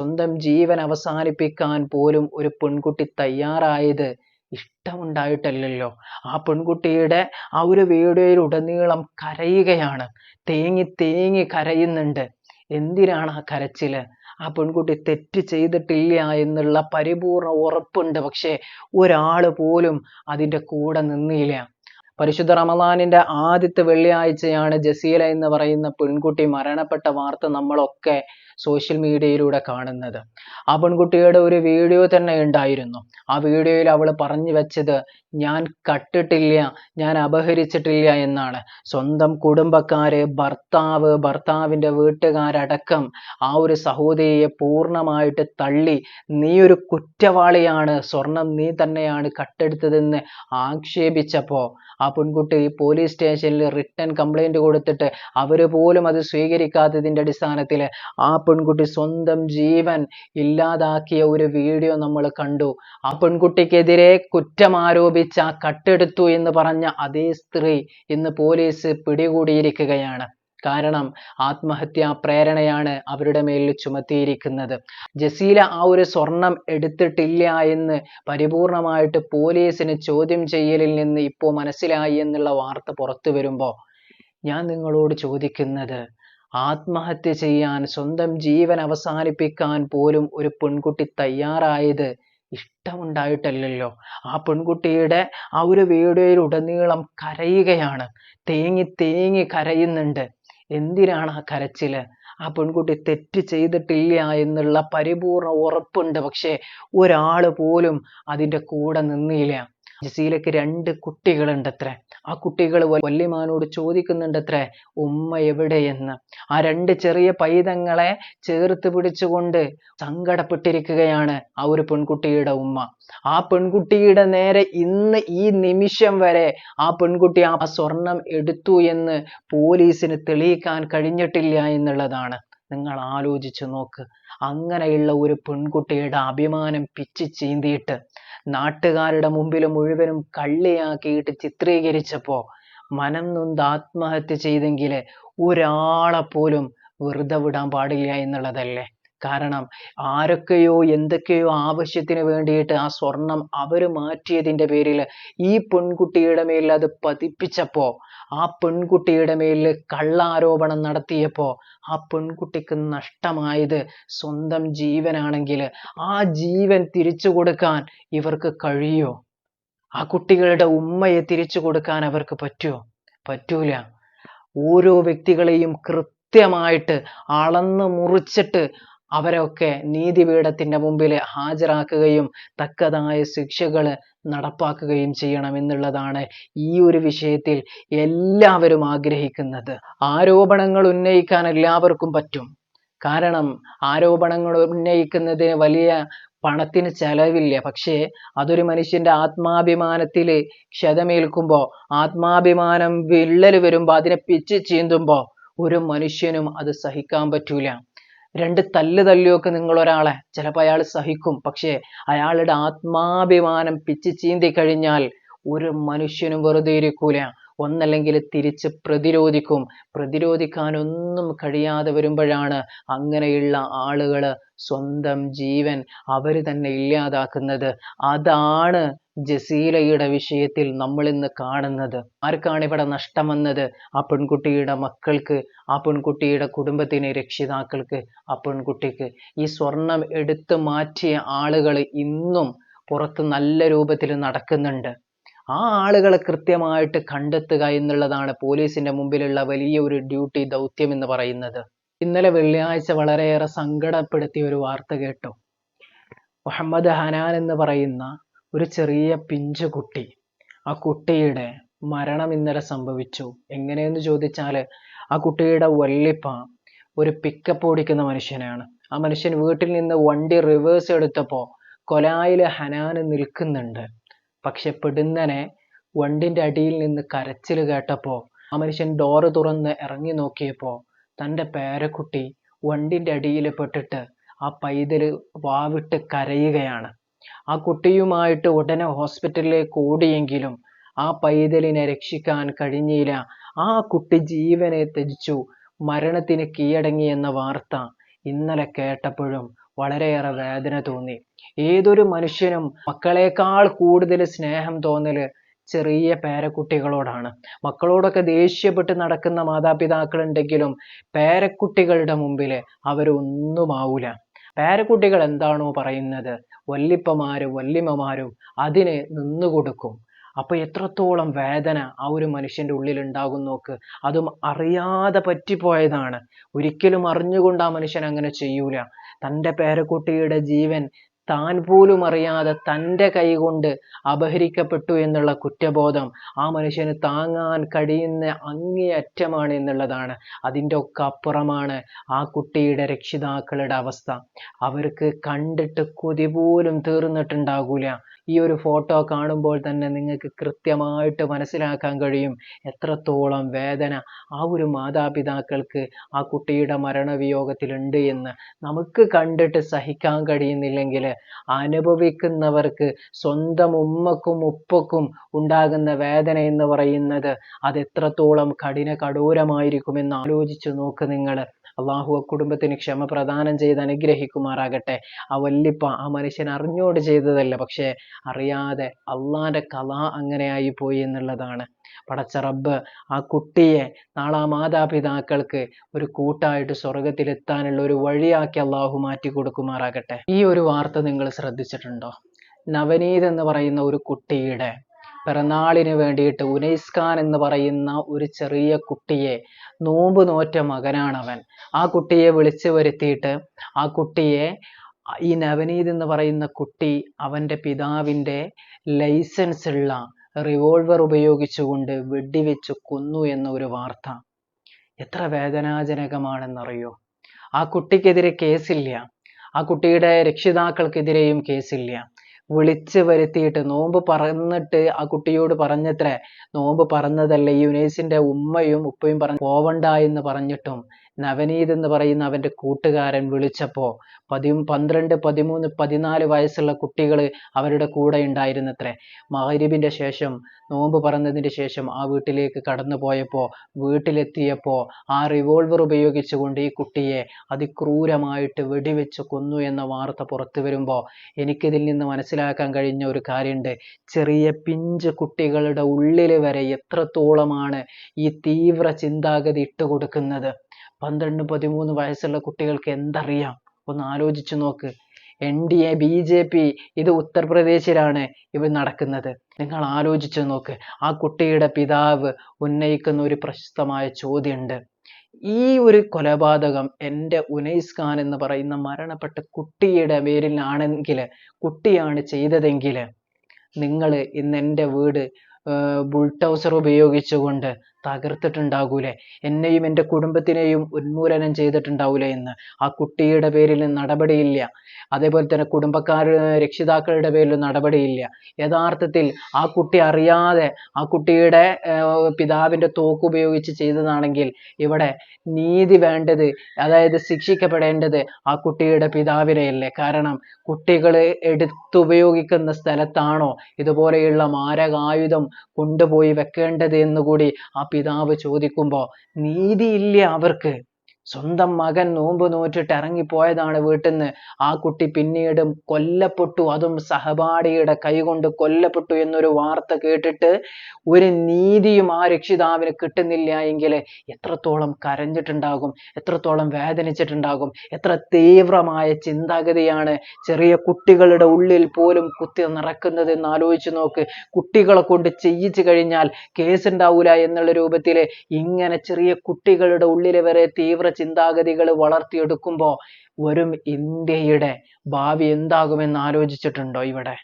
സ്വന്തം ജീവൻ അവസാനിപ്പിക്കാൻ പോലും ഒരു പെൺകുട്ടി തയ്യാറായത് ഇഷ്ടമുണ്ടായിട്ടല്ലല്ലോ. ആ പെൺകുട്ടിയുടെ ആ ഒരു വീഡിയോയിൽ ഉടനീളം കരയുകയാണ്, തേങ്ങി തേങ്ങി കരയുന്നുണ്ട്. എന്തിനാണ് ആ കരച്ചില്? ആ പെൺകുട്ടി തെറ്റ് ചെയ്തിട്ടില്ല എന്നുള്ള പരിപൂർണ ഉറപ്പുണ്ട്. പക്ഷെ ഒരാള് പോലും അതിൻ്റെ കൂടെ നിന്നില്ല. പരിശുദ്ധ റമദാനിന്റെ ആദ്യത്തെ വെള്ളിയാഴ്ചയാണ് ജസീല എന്ന് പറയുന്ന പെൺകുട്ടി മരണപ്പെട്ട വാർത്ത നമ്മളൊക്കെ സോഷ്യൽ മീഡിയയിലൂടെ കാണുന്നത്. ആ പെൺകുട്ടിയുടെ ഒരു വീഡിയോ തന്നെ ഉണ്ടായിരുന്നു. ആ വീഡിയോയിൽ അവൾ പറഞ്ഞു വെച്ചത്, ഞാൻ കട്ടിട്ടില്ല, ഞാൻ അപഹരിച്ചിട്ടില്ല എന്നാണ്. സ്വന്തം കുടുംബക്കാര്, ഭർത്താവിന്റെ വീട്ടുകാരടക്കം ആ ഒരു സഹോദരിയെ പൂർണ്ണമായിട്ട് തള്ളി, നീ ഒരു കുറ്റവാളിയാണ്, സ്വർണം നീ തന്നെയാണ് കട്ടെടുത്തതെന്ന് ആക്ഷേപിച്ചപ്പോ ആ പെൺകുട്ടി പോലീസ് സ്റ്റേഷനിൽ റിട്ടൺ കംപ്ലൈന്റ് കൊടുത്തിട്ട് അവര് പോലും അത് സ്വീകരിക്കാത്തതിന്റെ അടിസ്ഥാനത്തിൽ ആ പെൺകുട്ടി സ്വന്തം ജീവൻ ഇല്ലാതാക്കിയ ഒരു വീഡിയോ നമ്മൾ കണ്ടു. ആ പെൺകുട്ടിക്കെതിരെ കുറ്റം ആരോപിച്ച, കട്ടെടുത്തു എന്ന് പറഞ്ഞ അതേ സ്ത്രീ ഇന്ന് പോലീസ് പിടികൂടിയിരിക്കുകയാണ്. കാരണം ആത്മഹത്യാ പ്രേരണയാണ് അവരുടെ മേലിൽ ചുമത്തിയിരിക്കുന്നത്. ജസീല ആ ഒരു സ്വർണം എടുത്തിട്ടില്ല എന്ന് പരിപൂർണമായിട്ട് പോലീസിന് ചോദ്യം ചെയ്യലിൽ നിന്ന് ഇപ്പോൾ മനസ്സിലായി എന്നുള്ള വാർത്ത പുറത്തു വരുമ്പോൾ ഞാൻ നിങ്ങളോട് ചോദിക്കുന്നത്, ആത്മഹത്യ ചെയ്യാൻ, സ്വന്തം ജീവൻ അവസാനിപ്പിക്കാൻ പോലും ഒരു പെൺകുട്ടി തയ്യാറായത് ഇഷ്ടമുണ്ടായിട്ടല്ലല്ലോ. ആ പെൺകുട്ടിയുടെ ആ ഒരു വീഡിയോയിൽ ഉടനീളം കരയുകയാണ്, തേങ്ങി തേങ്ങി കരയുന്നുണ്ട്. എന്തിനാണ് ആ കരച്ചില്? ആ പെൺകുട്ടി തെറ്റ് ചെയ്തിട്ടില്ല എന്നുള്ള പരിപൂർണ ഉറപ്പുണ്ട്. പക്ഷെ ഒരാള് പോലും അതിൻ്റെ കൂടെ നിന്നില്ല. ജസീലക്ക് 2 കുട്ടികളുണ്ടത്രേ. ആ കുട്ടികൾ വല്യമാനോട് ചോദിക്കുന്നുണ്ടത്രേ, ഉമ്മ എവിടെയെന്ന്. ആ 2 ചെറിയ പൈതങ്ങളെ ചേർത്ത് പിടിച്ചുകൊണ്ട് സങ്കടപ്പെട്ടിരിക്കുകയാണ് ആ ഒരു പെൺകുട്ടിയുടെ ഉമ്മ. ആ പെൺകുട്ടിയുടെ നേരെ ഇന്ന് ഈ നിമിഷം വരെ ആ പെൺകുട്ടി ആ സ്വർണം എടുത്തു എന്ന് പോലീസിന് തെളിയിക്കാൻ കഴിഞ്ഞിട്ടില്ല എന്നുള്ളതാണ്. നിങ്ങൾ ആലോചിച്ചു നോക്ക്. അങ്ങനെയുള്ള ഒരു പെൺകുട്ടിയുടെ അഭിമാനം പിച്ചി ചീന്തിയിട്ട് നാട്ടുകാരുടെ മുമ്പിൽ മുഴുവനും കള്ളിയാക്കിയിട്ട് ചിത്രീകരിച്ചപ്പോ മനം നൊന്ത് ആത്മഹത്യ ചെയ്തെങ്കിൽ ഒരാളെ പോലും വെറുതെ വിടാൻ പാടില്ല എന്നുള്ളതല്ലേ. കാരണം ആരൊക്കെയോ എന്തൊക്കെയോ ആവശ്യത്തിന് വേണ്ടിയിട്ട് ആ സ്വർണം അവര് മാറ്റിയതിൻ്റെ പേരിൽ ഈ പെൺകുട്ടിയുടെ മേൽ അത് പതിപ്പിച്ചപ്പോ, ആ പെൺകുട്ടിയുടെ മേൽ കള്ളാരോപണം നടത്തിയപ്പോ ആ പെൺകുട്ടിക്ക് നഷ്ടമായത് സ്വന്തം ജീവനാണെങ്കിൽ ആ ജീവൻ തിരിച്ചു കൊടുക്കാൻ ഇവർക്ക് കഴിയോ? ആ കുട്ടികളുടെ ഉമ്മയെ തിരിച്ചു കൊടുക്കാൻ അവർക്ക് പറ്റുമോ? പറ്റൂല. ഓരോ വ്യക്തികളെയും കൃത്യമായിട്ട് അളന്ന് മുറിച്ചിട്ട് അവരൊക്കെ നീതിപീഠത്തിന്റെ മുമ്പിൽ ഹാജരാക്കുകയും തക്കതായ ശിക്ഷകൾ നടപ്പാക്കുകയും ചെയ്യണം എന്നുള്ളതാണ് ഈ ഒരു വിഷയത്തിൽ എല്ലാവരും ആഗ്രഹിക്കുന്നത്. ആരോപണങ്ങൾ ഉന്നയിക്കാൻ എല്ലാവർക്കും പറ്റും. കാരണം ആരോപണങ്ങൾ ഉന്നയിക്കുന്നതിന് വലിയ പണത്തിന് ചെലവില്ല. പക്ഷേ അതൊരു മനുഷ്യന്റെ ആത്മാഭിമാനത്തിൽ ക്ഷതമേൽക്കുമ്പോൾ, ആത്മാഭിമാനം വിള്ളൽ വരുമ്പോൾ, അതിനെ പിച്ച് ചീന്തുമ്പോൾ ഒരു മനുഷ്യനും അത് സഹിക്കാൻ പറ്റൂല. 2 തല്ലിയൊക്കെ നിങ്ങൾ ഒരാളെ ചിലപ്പോൾ അയാൾ സഹിക്കും. പക്ഷേ അയാളുടെ ആത്മാഭിമാനം പിച്ച് ചീന്തി കഴിഞ്ഞാൽ ഒരു മനുഷ്യനും വെറുതെ ഇരിക്കൂല. ഒന്നല്ലെങ്കിൽ തിരിച്ച് പ്രതിരോധിക്കും. പ്രതിരോധിക്കാനൊന്നും കഴിയാതെ വരുമ്പോഴാണ് അങ്ങനെയുള്ള ആളുകൾ സ്വന്തം ജീവൻ അവര് തന്നെ ഇല്ലാതാക്കുന്നത്. അതാണ് ജസീലയുടെ വിഷയത്തിൽ നമ്മൾ ഇന്ന് കാണുന്നത്. ആർക്കാണ് ഇവിടെ നഷ്ടം വന്നത്? ആ പെൺകുട്ടിയുടെ മക്കൾക്ക്, ആ പെൺകുട്ടിയുടെ കുടുംബത്തിന്, രക്ഷിതാക്കൾക്ക്, ആ പെൺകുട്ടിക്ക്. ഈ സ്വർണം എടുത്തു മാറ്റിയ ആളുകൾ ഇന്നും പുറത്ത് നല്ല രൂപത്തിൽ നടക്കുന്നുണ്ട്. ആ ആളുകളെ കൃത്യമായിട്ട് കണ്ടെത്തുക എന്നുള്ളതാണ് പോലീസിന്റെ മുമ്പിലുള്ള വലിയ ഒരു ഡ്യൂട്ടി, ദൗത്യം എന്ന് പറയുന്നത്. ഇന്നലെ വെള്ളിയാഴ്ച വളരെയേറെ സങ്കടപ്പെടുത്തിയ ഒരു വാർത്ത കേട്ടു. മുഹമ്മദ് ഹനാൻ എന്ന് പറയുന്ന ഒരു ചെറിയ പിഞ്ചു കുട്ടി, ആ കുട്ടിയുടെ മരണം ഇന്നലെ സംഭവിച്ചു. എങ്ങനെയെന്ന് ചോദിച്ചാല് ആ കുട്ടിയുടെ വല്യപ്പ ഒരു പിക്കപ്പ് ഓടിക്കുന്ന മനുഷ്യനാണ്. ആ മനുഷ്യൻ വീട്ടിൽ നിന്ന് വണ്ടി റിവേഴ്സ് എടുത്തപ്പോ കൊലായില് ഹനാന് നിൽക്കുന്നുണ്ട്. പക്ഷെ പെടുന്നനെ വണ്ടിന്റെ അടിയിൽ നിന്ന് കരച്ചിൽ കേട്ടപ്പോ ആ മനുഷ്യൻ ഡോറ് തുറന്ന് ഇറങ്ങി നോക്കിയപ്പോ തൻ്റെ പേരക്കുട്ടി വണ്ടിന്റെ അടിയിൽ പെട്ടിട്ട് ആ പൈതല് വാവിട്ട് കരയുകയാണ്. ആ കുട്ടിയുമായിട്ട് ഉടനെ ഹോസ്പിറ്റലിലേക്ക് ഓടിയെങ്കിലും ആ പൈതലിനെ രക്ഷിക്കാൻ കഴിഞ്ഞില്ല. ആ കുട്ടി ജീവനെ ത്യജിച്ചു, മരണത്തിന് കീഴടങ്ങി എന്ന വാർത്ത ഇന്നലെ കേട്ടപ്പോഴും വളരെയേറെ വേദന തോന്നി. ഏതൊരു മനുഷ്യനും മക്കളെക്കാൾ കൂടുതൽ സ്നേഹം തോന്നല് ചെറിയ പേരക്കുട്ടികളോടാണ്. മക്കളോടൊക്കെ ദേഷ്യപ്പെട്ട് നടക്കുന്ന മാതാപിതാക്കൾ ഉണ്ടെങ്കിലും പേരക്കുട്ടികളുടെ മുമ്പിൽ അവരൊന്നുമാവൂല. പേരക്കുട്ടികൾ എന്താണോ പറയുന്നത് വല്ലിപ്പമാരും വല്ലിമ്മമാരും അതിന് നിന്നുകൊടുക്കും. അപ്പൊ എത്രത്തോളം വേദന ആ ഒരു മനുഷ്യന്റെ ഉള്ളിൽ ഉണ്ടാകും നോക്ക്. അതും അറിയാതെ പറ്റിപ്പോയതാണ്. ഒരിക്കലും അറിഞ്ഞുകൊണ്ട് ആ മനുഷ്യൻ അങ്ങനെ ചെയ്യൂല. തൻ്റെ പേരക്കുട്ടിയുടെ ജീവൻ താൻ പോലും അറിയാതെ തൻ്റെ കൈകൊണ്ട് അപഹരിക്കപ്പെട്ടു എന്നുള്ള കുറ്റബോധം ആ മനുഷ്യന് താങ്ങാൻ കഴിയുന്ന അങ്ങേയറ്റമാണ് എന്നുള്ളതാണ്. അതിൻ്റെ ഒക്കെ അപ്പുറമാണ് ആ കുട്ടിയുടെ രക്ഷിതാക്കളുടെ അവസ്ഥ. അവർക്ക് കണ്ടിട്ട് കൊതി പോലും തീർന്നിട്ടുണ്ടാകൂല. ഈ ഒരു ഫോട്ടോ കാണുമ്പോൾ തന്നെ നിങ്ങൾക്ക് കൃത്യമായിട്ട് മനസ്സിലാക്കാൻ കഴിയും എത്രത്തോളം വേദന ആ ഒരു മാതാപിതാക്കൾക്ക് ആ കുട്ടിയുടെ മരണവിയോഗത്തിലുണ്ട് എന്ന്. നമുക്ക് കണ്ടിട്ട് സഹിക്കാൻ കഴിയുന്നില്ലെങ്കിൽ അനുഭവിക്കുന്നവർക്ക് സ്വന്തം ഉമ്മക്കും ഉപ്പക്കും ഉണ്ടാകുന്ന വേദന എന്ന് പറയുന്നത് അത് എത്രത്തോളം കഠോരമായിരിക്കുമെന്ന് ആലോചിച്ചു നോക്ക് നിങ്ങൾ. അള്ളാഹു ആ കുടുംബത്തിന് ക്ഷമ പ്രദാനം ചെയ്ത് അനുഗ്രഹിക്കുമാറാകട്ടെ. ആ വല്ലിപ്പ ആ മനുഷ്യൻ അറിഞ്ഞുകൊണ്ട് ചെയ്തതല്ല, പക്ഷേ അറിയാതെ അള്ളാന്റെ കല അങ്ങനെയായി പോയി എന്നുള്ളതാണ്. പടച്ച റബ്ബ് ആ കുട്ടിയെ നാളെ ആ മാതാപിതാക്കൾക്ക് ഒരു കൂട്ടായിട്ട് സ്വർഗത്തിലെത്താനുള്ള ഒരു വഴിയാക്കി അള്ളാഹു മാറ്റി കൊടുക്കുമാറാകട്ടെ. ഈ ഒരു വാർത്ത നിങ്ങൾ ശ്രദ്ധിച്ചിട്ടുണ്ടോ? നവനീത് എന്ന് പറയുന്ന ഒരു കുട്ടിയുടെ പിറന്നാളിന് വേണ്ടിയിട്ട് ഉനൈസ് ഖാൻ എന്ന് പറയുന്ന ഒരു ചെറിയ കുട്ടിയെ, നോമ്പ് നോറ്റ മകനാണവൻ, ആ കുട്ടിയെ വിളിച്ചു വരുത്തിയിട്ട് ആ കുട്ടിയെ ഈ നവനീത് എന്ന് പറയുന്ന കുട്ടി അവൻ്റെ പിതാവിൻ്റെ ലൈസൻസ് ഉള്ള റിവോൾവർ ഉപയോഗിച്ചുകൊണ്ട് വെടിവെച്ച് കൊന്നു എന്ന ഒരു വാർത്ത എത്ര വേദനാജനകമാണെന്നറിയോ? ആ കുട്ടിക്കെതിരെ കേസില്ല, ആ കുട്ടിയുടെ രക്ഷിതാക്കൾക്കെതിരെയും കേസില്ല. വിളിച്ച് വരുത്തിയിട്ട് നോമ്പ് പറഞ്ഞിട്ട് ആ കുട്ടിയോട് പറഞ്ഞത്രേ, നോമ്പ് പറഞ്ഞതല്ല, ഈ യുനൈസിന്റെ ഉമ്മയും ഉപ്പയും പറഞ്ഞു പോവണ്ട എന്ന് പറഞ്ഞിട്ടും നവനീത് എന്ന് പറയുന്ന അവൻ്റെ കൂട്ടുകാരൻ വിളിച്ചപ്പോ 12, 13, 14 വയസ്സുള്ള കുട്ടികൾ അവരുടെ കൂടെ ഉണ്ടായിരുന്നത്രേ. മഗ്‌രിബിന്റെ ശേഷം നോമ്പ് പറഞ്ഞതിന് ശേഷം ആ വീട്ടിലേക്ക് കടന്നു പോയപ്പോൾ വീട്ടിലെത്തിയപ്പോൾ ആ റിവോൾവർ ഉപയോഗിച്ചുകൊണ്ട് ഈ കുട്ടിയെ അതിക്രൂരമായിട്ട് വെടിവെച്ച് കൊന്നു എന്ന വാർത്ത പുറത്തു വരുമ്പോൾ എനിക്കിതിൽ നിന്ന് മനസ്സിലാക്കാൻ കഴിഞ്ഞ ഒരു കാര്യമുണ്ട്. ചെറിയ പിഞ്ച് കുട്ടികളുടെ ഉള്ളിൽ വരെ എത്രത്തോളമാണ് ഈ തീവ്ര ചിന്താഗതി ഇട്ടുകൊടുക്കുന്നത്. 12, 13 വയസ്സുള്ള കുട്ടികൾക്ക് എന്തറിയാം? ഒന്ന് ആലോചിച്ചു നോക്ക്. NDA BJP ഇത് ഉത്തർപ്രദേശിലാണ് ഇവ നടക്കുന്നത്. നിങ്ങൾ ആലോചിച്ചു നോക്ക്. ആ കുട്ടിയുടെ പിതാവ് ഉന്നയിക്കുന്ന ഒരു പ്രശസ്തമായ ചോദ്യമുണ്ട്. ഈ ഒരു കൊലപാതകം എൻ്റെ ഉനൈസ് ഖാൻ എന്ന് പറയുന്ന മരണപ്പെട്ട കുട്ടിയുടെ പേരിലാണെങ്കിൽ, കുട്ടിയാണ് ചെയ്തതെങ്കിൽ, നിങ്ങൾ ഇന്ന് എൻ്റെ വീട് ബുൾഡോസർ ഉപയോഗിച്ചുകൊണ്ട് തകർത്തിട്ടുണ്ടാകൂലേ? എന്നെയും എൻ്റെ കുടുംബത്തിനെയും ഉന്മൂലനം ചെയ്തിട്ടുണ്ടാവൂലേ എന്ന്. ആ കുട്ടിയുടെ പേരിൽ നടപടിയില്ല. അതേപോലെ തന്നെ രക്ഷിതാക്കളുടെ പേരിൽ നടപടിയില്ല. യഥാർത്ഥത്തിൽ ആ കുട്ടി അറിയാതെ ആ കുട്ടിയുടെ പിതാവിൻ്റെ തോക്ക് ഉപയോഗിച്ച് ചെയ്തതാണെങ്കിൽ ഇവിടെ നീതി വേണ്ടത്, അതായത് ശിക്ഷിക്കപ്പെടേണ്ടത് ആ കുട്ടിയുടെ പിതാവിനെയല്ലേ? കാരണം കുട്ടികൾ എടുത്തുപയോഗിക്കുന്ന സ്ഥലത്താണോ ഇതുപോലെയുള്ള മാരകായുധം കൊണ്ടുപോയി വെക്കേണ്ടത് എന്നുകൂടി ആ പിതാവ് ചോദിക്കുമ്പോൾ നീതിയില്ല അവർക്ക്. സ്വന്തം മകൻ നോമ്പ് നോറ്റിട്ട് ഇറങ്ങിപ്പോയതാണ് വീട്ടിൽ നിന്ന്. ആ കുട്ടി പിന്നീട് കൊല്ലപ്പെട്ടു, അതും സഹപാഠിയുടെ കൈകൊണ്ട് കൊല്ലപ്പെട്ടു എന്നൊരു വാർത്ത കേട്ടിട്ട് ഒരു നീതിയും ആ രക്ഷിതാവിന് കിട്ടുന്നില്ല എങ്കിൽ എത്രത്തോളം കരഞ്ഞിട്ടുണ്ടാകും, എത്രത്തോളം വേദനിച്ചിട്ടുണ്ടാകും, എത്ര തീവ്രമായ ചിന്താഗതിയാണ് ചെറിയ കുട്ടികളുടെ ഉള്ളിൽ പോലും കുത്തി നിറക്കുന്നത് എന്ന് ആലോചിച്ച് നോക്ക്. കുട്ടികളെ കൊണ്ട് ചെയ്യിച്ചു കഴിഞ്ഞാൽ കേസുണ്ടാവൂല എന്നുള്ള രൂപത്തിൽ ഇങ്ങനെ ചെറിയ കുട്ടികളുടെ ഉള്ളിൽ വരെ തീവ്ര ചിന്താഗതികൾ വളർത്തിയെടുക്കുമ്പോൾ വരും ഇന്ത്യയുടെ ഭാവി എന്താകുമെന്ന് ആലോചിച്ചിട്ടുണ്ടോ ഇവിടെ?